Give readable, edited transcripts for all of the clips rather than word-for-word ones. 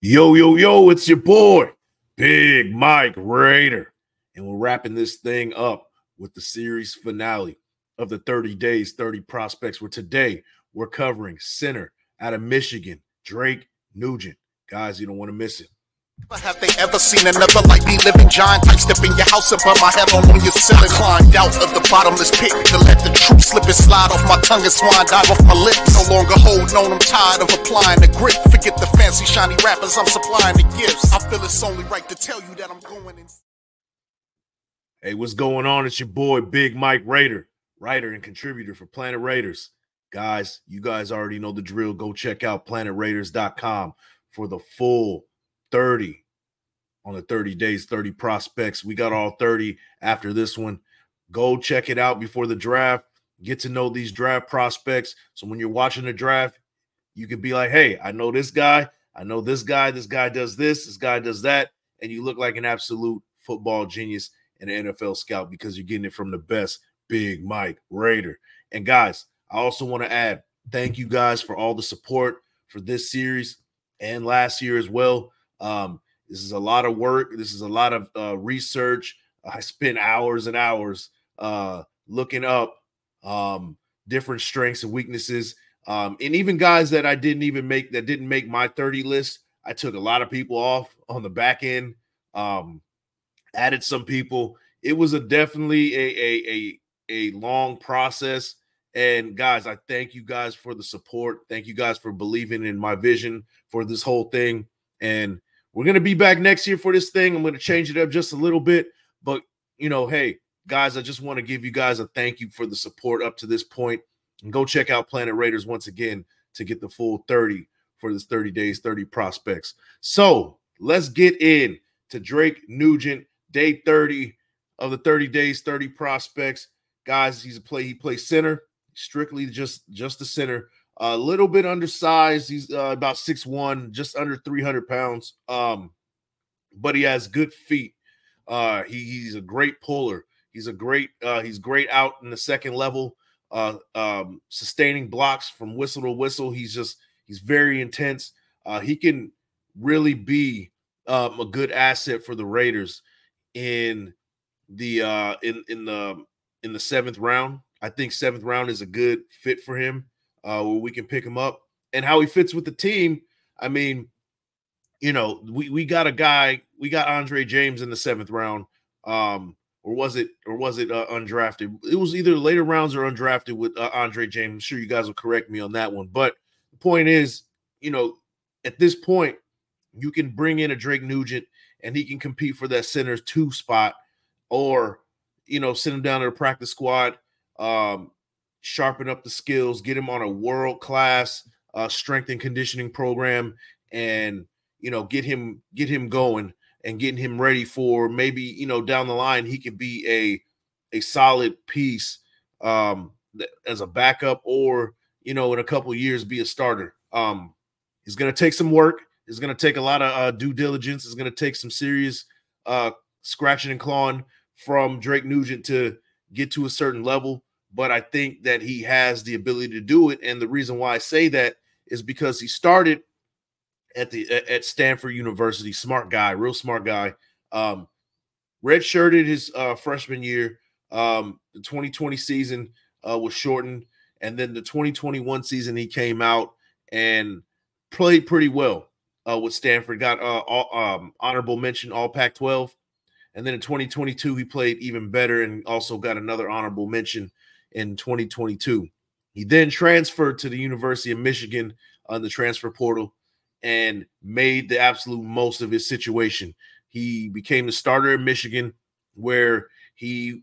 Yo, yo, yo, it's your boy, Big Mike Raider. And we're wrapping this thing up with the series finale of the 30 Days, 30 Prospects, where today we're covering center out of Michigan, Drake Nugent. Guys, you don't want to miss it. Have they ever seen another like me? Living giant type, step in your house and put my head on your ceiling. Climbed out of the bottomless pit to let the truth slip and slide off my tongue and swine dive off my lips. No longer holding on, I'm tired of applying the grip. Forget the fancy shiny rappers, I'm supplying the gifts. I feel it's only right to tell you that I'm going in. Hey, what's going on? It's your boy, Big Mike Raider, writer and contributor for Planet Raiders. Guys, you guys already know the drill. Go check out planetraiders.com for the full 30 on the 30 Days, 30 Prospects. We got all 30 after this one. Go check it out before the draft. Get to know these draft prospects. So when you're watching the draft, you can be like, hey, I know this guy. I know this guy. This guy does this guy does that. And you look like an absolute football genius and an NFL scout because you're getting it from the best Big Mike Raider. And guys, I also want to add, thank you guys for all the support for this series and last year as well. This is a lot of work. This is a lot of research. I spent hours and hours looking up different strengths and weaknesses. And even guys that I didn't even make, that didn't make my 30 list, I took a lot of people off on the back end, added some people. It was definitely a long process. And guys, I thank you guys for the support. Thank you guys for believing in my vision for this whole thing. And we're going to be back next year for this thing. I'm going to change it up just a little bit. But, you know, hey, guys, I just want to give you guys a thank you for the support up to this point. And go check out Planet Raiders once again to get the full 30 for this 30 Days, 30 Prospects. So let's get in to Drake Nugent, day 30 of the 30 Days, 30 Prospects. Guys, he plays center, strictly just the center. A little bit undersized. He's about 6'1", just under 300 pounds. But he has good feet. He's a great puller. He's great out in the second level, sustaining blocks from whistle to whistle. He's very intense. He can really be a good asset for the Raiders in the seventh round. I think seventh round is a good fit for him. Where we can pick him up, and how he fits with the team. I mean, you know, we got Andre James in the seventh round, or was it undrafted? It was either later rounds or undrafted with Andre James. I'm sure you guys will correct me on that one. But the point is, you know, at this point, you can bring in a Drake Nugent, and he can compete for that center 2 spot, or, you know, send him down to the practice squad. Sharpen up the skills, get him on a world-class strength and conditioning program, and, you know, get him going and getting him ready for maybe, you know, down the line he could be a solid piece as a backup, or, you know, in a couple of years be a starter. It's going to take some work. It's going to take a lot of due diligence. It's going to take some serious scratching and clawing from Drake Nugent to get to a certain level. But I think that he has the ability to do it. And the reason why I say that is because he started at Stanford University. Smart guy, real smart guy. Redshirted his freshman year. The 2020 season was shortened. And then the 2021 season, he came out and played pretty well with Stanford. Got honorable mention, all Pac-12. And then in 2022, he played even better and also got another honorable mention in 2022. He then transferred to the University of Michigan on the transfer portal and made the absolute most of his situation. He became the starter in Michigan, where he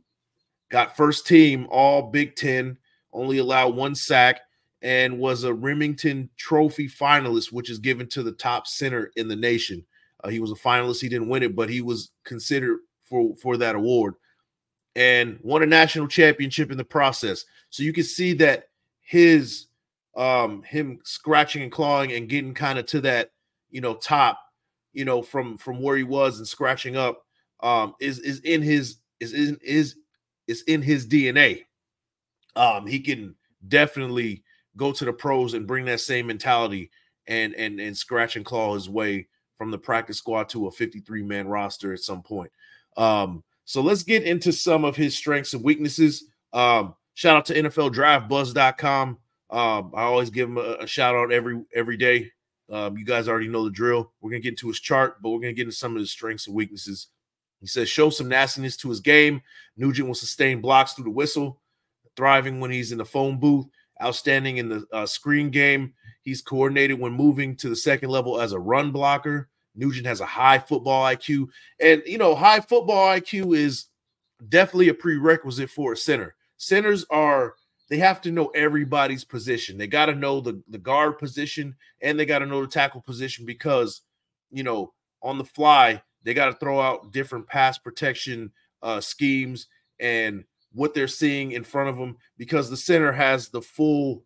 got first team all Big Ten, only allowed 1 sack, and was a Remington Trophy finalist, which is given to the top center in the nation. He was a finalist. He didn't win it, but he was considered for that award, and won a national championship in the process. So you can see that his him scratching and clawing and getting kind of to that, you know, top, you know, from where he was and scratching up is in his DNA. He can definitely go to the pros and bring that same mentality and scratch and claw his way from the practice squad to a 53-man roster at some point. So let's get into some of his strengths and weaknesses. Shout out to NFLDraftBuzz.com. I always give him a shout out every day. You guys already know the drill. We're going to get into his chart, but we're going to get into some of his strengths and weaknesses. He says, show some nastiness to his game. Nugent will sustain blocks through the whistle, thriving when he's in the phone booth, outstanding in the screen game. He's coordinated when moving to the second level as a run blocker. Nugent has a high football IQ. And, you know, high football IQ is definitely a prerequisite for a center. Centers they have to know everybody's position. They got to know the guard position, and they got to know the tackle position because, you know, on the fly, they got to throw out different pass protection schemes and what they're seeing in front of them, because the center has the full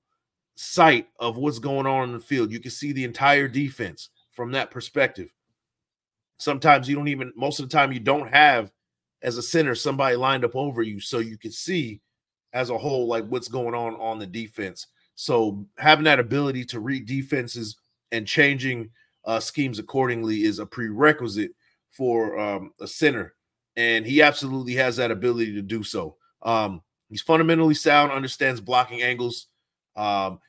sight of what's going on in the field. You can see the entire defense from that perspective. Sometimes you don't even, most of the time you don't have, as a center, somebody lined up over you so you can see as a whole like what's going on the defense. So having that ability to read defenses and changing schemes accordingly is a prerequisite for a center, and he absolutely has that ability to do so. He's fundamentally sound, understands blocking angles.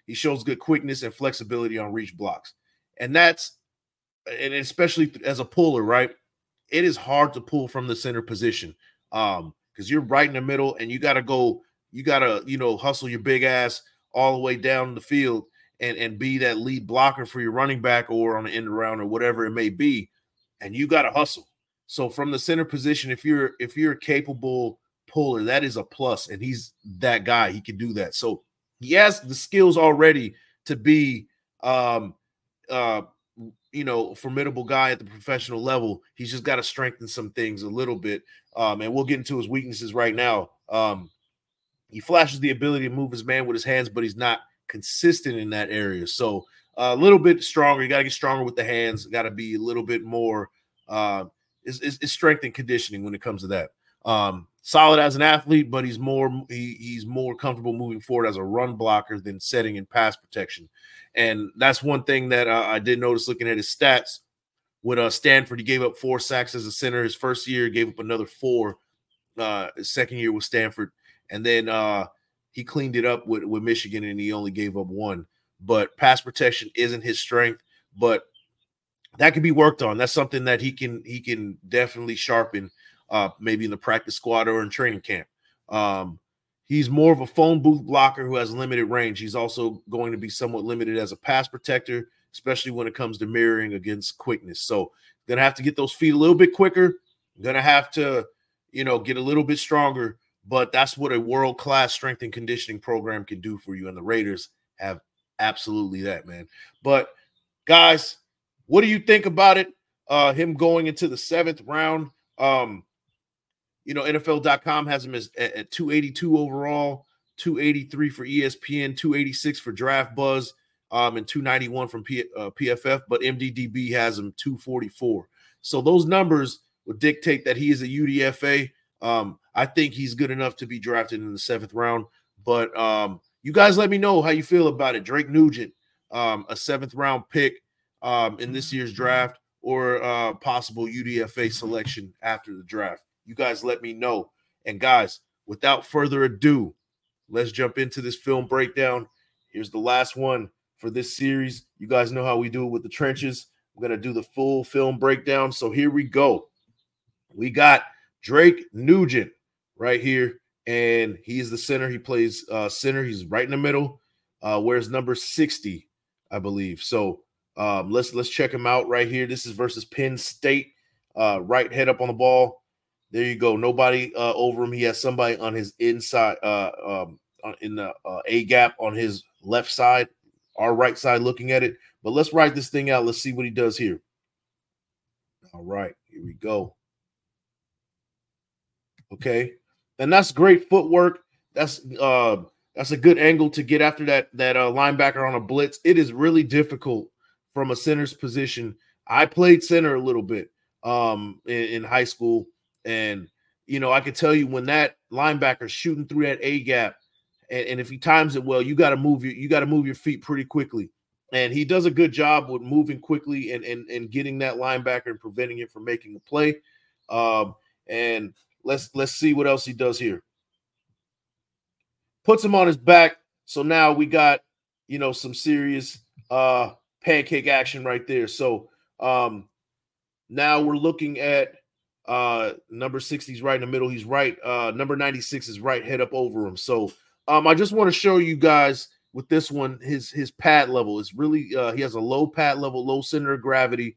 He shows good quickness and flexibility on reach blocks. And especially as a puller, right? It is hard to pull from the center position because you're right in the middle, and you got to, you know, hustle your big ass all the way down the field and be that lead blocker for your running back or on the end around or whatever it may be. And you got to hustle. So from the center position, if you're a capable puller, that is a plus, and he's that guy. He can do that. So he has the skills already to be, you know, formidable guy at the professional level. He's just got to strengthen some things a little bit. And we'll get into his weaknesses right now. He flashes the ability to move his man with his hands, but he's not consistent in that area. So a little bit stronger. You got to get stronger with the hands. Got to be a little bit more is strength and conditioning when it comes to that. Solid as an athlete, but he's more comfortable moving forward as a run blocker than setting in pass protection. And that's one thing that I did notice looking at his stats. With Stanford, he gave up 4 sacks as a center. His first year, gave up another 4. His second year with Stanford. And then he cleaned it up with Michigan, and he only gave up 1. But pass protection isn't his strength, but that can be worked on. That's something that he can definitely sharpen, maybe in the practice squad or in training camp. He's more of a phone booth blocker who has limited range. He's also going to be somewhat limited as a pass protector, especially when it comes to mirroring against quickness. So going to have to get those feet a little bit quicker. Going to have to, you know, get a little bit stronger. But that's what a world-class strength and conditioning program can do for you. And the Raiders have absolutely that, man. But, guys, what do you think about it? Him going into the 7th round. You know, NFL.com has him at 282 overall, 283 for ESPN, 286 for Draft Buzz, and 291 from PFF. But MDDB has him 244. So those numbers would dictate that he is a UDFA. I think he's good enough to be drafted in the 7th round. But you guys let me know how you feel about it. Drake Nugent, a 7th round pick in this year's draft, or possible UDFA selection after the draft. You guys let me know. And guys, without further ado, let's jump into this film breakdown. Here's the last one for this series. You guys know how we do it with the trenches. We're going to do the full film breakdown. So here we go. We got Drake Nugent right here, and he's the center. He plays center. He's right in the middle. Wears number 60, I believe. So let's check him out right here. This is versus Penn State. Right head up on the ball. There you go. Nobody over him. He has somebody on his inside, in the A gap on his left side, our right side looking at it. But let's write this thing out. Let's see what he does here. All right, here we go. Okay, and that's great footwork. That's a good angle to get after that linebacker on a blitz. It is really difficult from a center's position. I played center a little bit in high school. And, you know, I can tell you when that linebacker's shooting through that A gap, and if he times it well, you got to move your feet pretty quickly. And he does a good job with moving quickly and getting that linebacker and preventing him from making a play. And let's see what else he does here. Puts him on his back. So now we got, you know, some serious pancake action right there. So now we're looking at number 60 is right in the middle. He's right. Number 96 is right head up over him. So I just want to show you guys with this one, his pad level is really he has a low pad level, low center of gravity,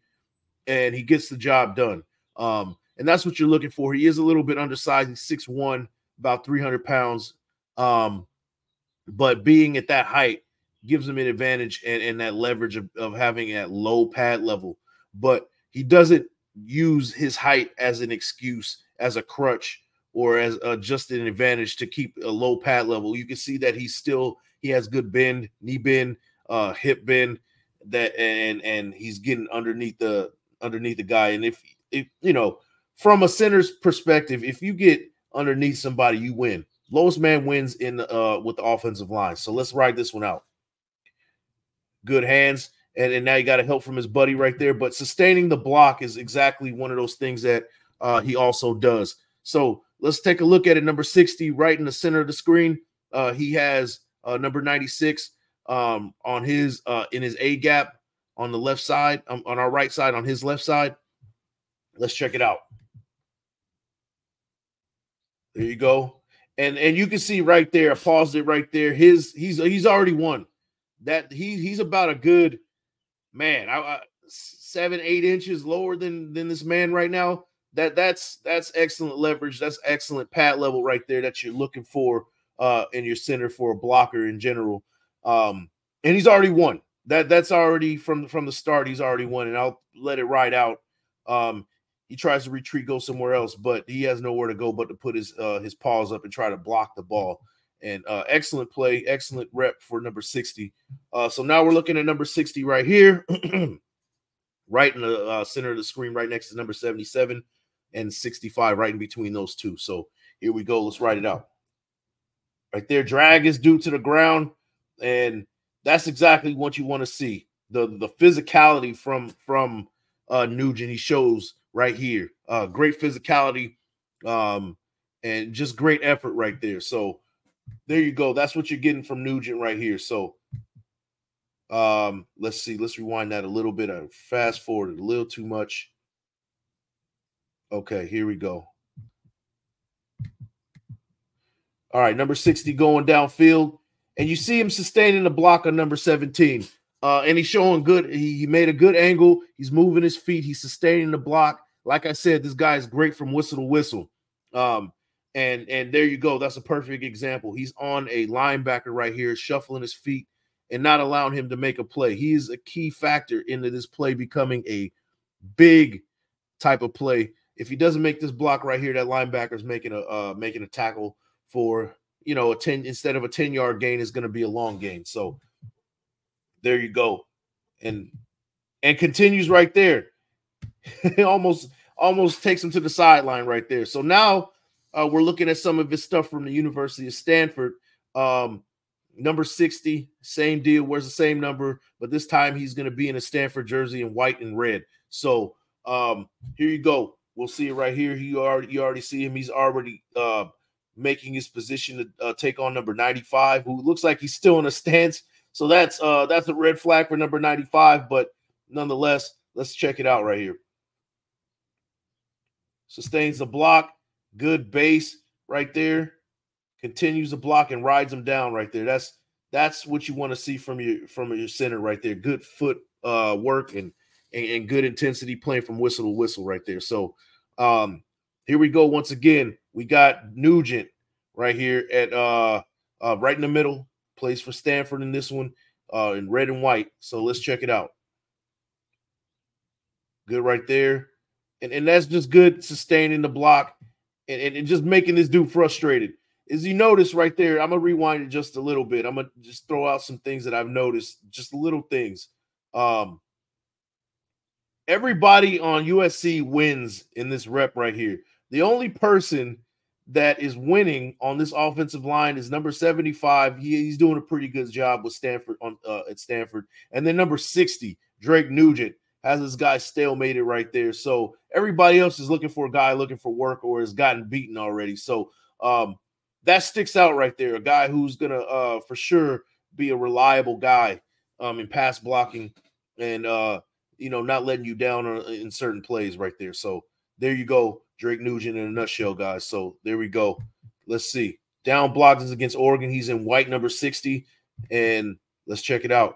and he gets the job done. And that's what you're looking for. He is a little bit undersized. He's 6'1", about 300 pounds. But being at that height gives him an advantage and that leverage of having that low pad level. But he doesn't use his height as an excuse, as a crutch, or as just an advantage to keep a low pad level. You can see that he has good bend, knee bend, hip bend, that and he's getting underneath the guy. And if you know, from a center's perspective, if you get underneath somebody, you win. Lowest man wins in with the offensive line. So let's ride this one out. Good hands. And now you got to help from his buddy right there. But sustaining the block is exactly one of those things that he also does. So let's take a look at it. Number 60 right in the center of the screen. He has number 96 on his in his A gap on the left side, on our right side, on his left side. Let's check it out. There you go. And you can see right there, I paused it right there. He's already won. That he's about a good man, 7-8 inches lower than this man right now. That's excellent leverage. That's excellent pad level right there that you're looking for in your center for a blocker in general. And he's already won. That's already from the start. He's already won, and I'll let it ride out. He tries to retreat, go somewhere else, but he has nowhere to go but to put his paws up and try to block the ball. And excellent play, excellent rep for number 60. So now we're looking at number 60 right here, right in the center of the screen, right next to number 77 and 65, right in between those two. So here we go. Let's write it out. Right there, drag is due to the ground, and that's exactly what you want to see. The physicality from Nugent, he shows right here. Great physicality and just great effort right there. So there you go. That's what you're getting from Nugent right here. So let's see. Let's rewind that a little bit. I fast forwarded a little too much. Okay, here we go. All right, number 60 going downfield. And you see him sustaining the block on number 17. And he's showing good. He made a good angle. He's moving his feet. He's sustaining the block. Like I said, this guy is great from whistle to whistle. And there you go. That's a perfect example. He's on a linebacker right here, shuffling his feet and not allowing him to make a play. He is a key factor into this play becoming a big type of play. If he doesn't make this block right here, that linebacker is making a tackle for, you know, instead of a 10-yard gain, is going to be a long gain. So there you go. And continues right there. almost takes him to the sideline right there. So now we're looking at some of his stuff from the University of Stanford. Number 60, same deal, wears the same number, but this time he's going to be in a Stanford jersey in white and red. So here you go. We'll see it right here. You already see him. He's already making his position to take on number 95, who looks like he's still in a stance. So that's a red flag for number 95, but nonetheless, let's check it out right here. Sustains the block, good base right there. Continues the block and rides him down right there. That's what you want to see from your center right there. Good foot work and good intensity playing from whistle to whistle right there. So here we go. Once again, we got Nugent right here at right in the middle. Plays for Stanford in this one in red and white. So let's check it out. Good right there. And that's just good sustaining the block and just making this dude frustrated. As you notice right there, I'm going to rewind it just a little bit. I'm going to just throw out some things that I've noticed, just little things. Everybody on USC wins in this rep right here. The only person that is winning on this offensive line is number 75. He's doing a pretty good job with Stanford at Stanford. And then number 60, Drake Nugent, has this guy stalemated right there. So everybody else is looking for a guy looking for work or has gotten beaten already. So that sticks out right there. A guy who's going to for sure be a reliable guy in pass blocking and, not letting you down in certain plays right there. So there you go, Drake Nugent in a nutshell, guys. So there we go. Let's see. Down block is against Oregon. He's in white, number 60. And let's check it out.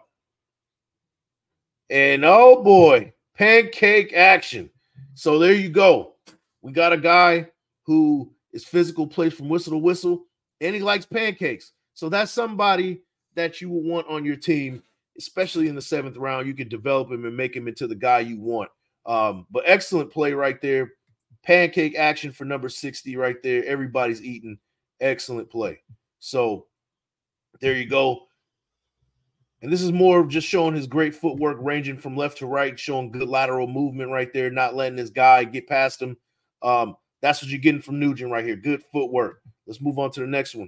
And, oh, boy, pancake action. So there you go. We got a guy who is physical, plays from whistle to whistle, and he likes pancakes. So that's somebody that you will want on your team, especially in the 7th round. You could develop him and make him into the guy you want. But excellent play right there. Pancake action for number 60 right there. Everybody's eating. Excellent play. So there you go. And this is more of just showing his great footwork, ranging from left to right, showing good lateral movement right there, not letting this guy get past him. That's what you're getting from Nugent right here. Good footwork. Let's move on to the next one.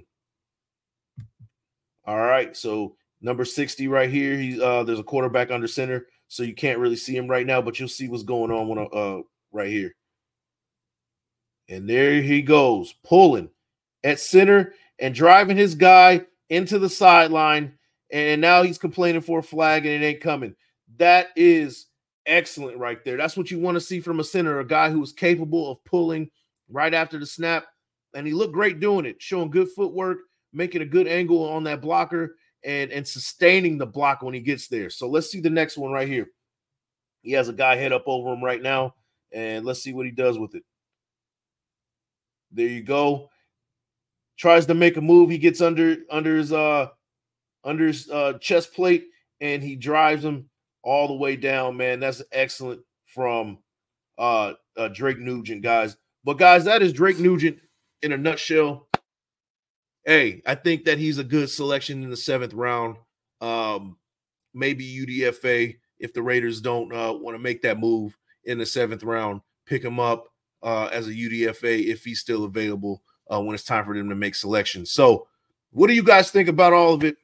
All right, so number 60 right here. He's there's a quarterback under center, so you can't really see him right now, but you'll see what's going on right here. And there he goes, pulling at center and driving his guy into the sideline. And now he's complaining for a flag and it ain't coming. That is excellent right there. That's what you want to see from a center, a guy who is capable of pulling right after the snap. And he looked great doing it, showing good footwork, making a good angle on that blocker and sustaining the block when he gets there. So let's see the next one right here. He has a guy head up over him right now, and let's see what he does with it. There you go. Tries to make a move. He gets under his chest plate, and he drives him all the way down, man. That's excellent from Drake Nugent, guys. But, guys, that is Drake Nugent in a nutshell. Hey, I think that he's a good selection in the 7th round. Maybe UDFA, if the Raiders don't want to make that move in the 7th round, pick him up as a UDFA if he's still available when it's time for them to make selections. So what do you guys think about all of it?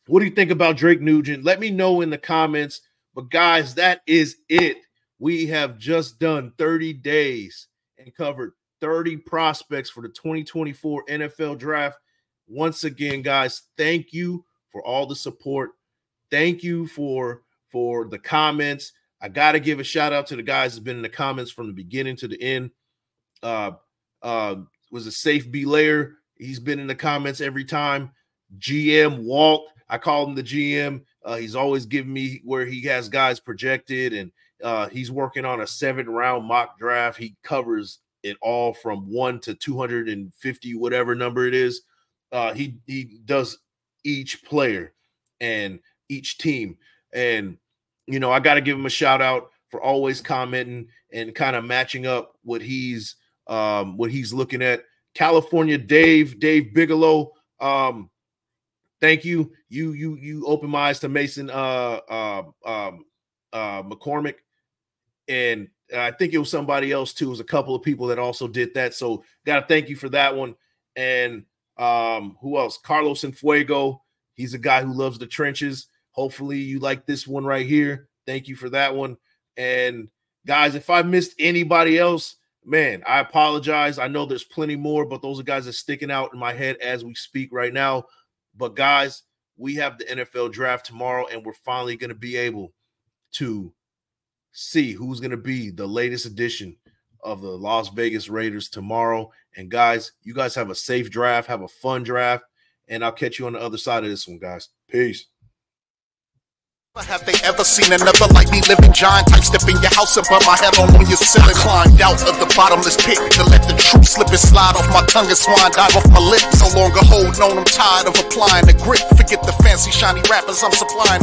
What do you think about Drake Nugent? Let me know in the comments. But, guys, that is it. We have just done 30 days and covered 30 prospects for the 2024 NFL Draft. Once again, guys, thank you for all the support. Thank you for the comments. I got to give a shout-out to the guys who've been in the comments from the beginning to the end. Was a Safe B Layer. He's been in the comments every time. GM Walt. I call him the GM. He's always giving me where he has guys projected, and he's working on a 7th-round mock draft. He covers it all from 1 to 250, whatever number it is. He does each player and each team. And, I got to give him a shout-out for always commenting and kind of matching up what he's looking at. California Dave Bigelow, thank you. You opened my eyes to Mason McCormick, and I think it was somebody else too. It was a couple of people that also did that. So got to thank you for that one. And who else? Carlos Enfuego. He's a guy who loves the trenches. Hopefully you like this one right here. Thank you for that one. And guys, if I missed anybody else, man, I apologize. I know there's plenty more, but those are guys that are sticking out in my head as we speak right now. But, guys, we have the NFL Draft tomorrow, and we're finally going to be able to see who's going to be the latest edition of the Las Vegas Raiders tomorrow. And, guys, you guys have a safe draft, have a fun draft, and I'll catch you on the other side of this one, guys. Peace. Have they ever seen another like me, living giant type, step in your house and put my head on your ceiling? Climbed out of the bottomless pit to let the truth slip and slide off my tongue and swine dive off my lips. No longer holding on, I'm tired of applying the grip. Forget the fancy shiny rappers I'm supplying.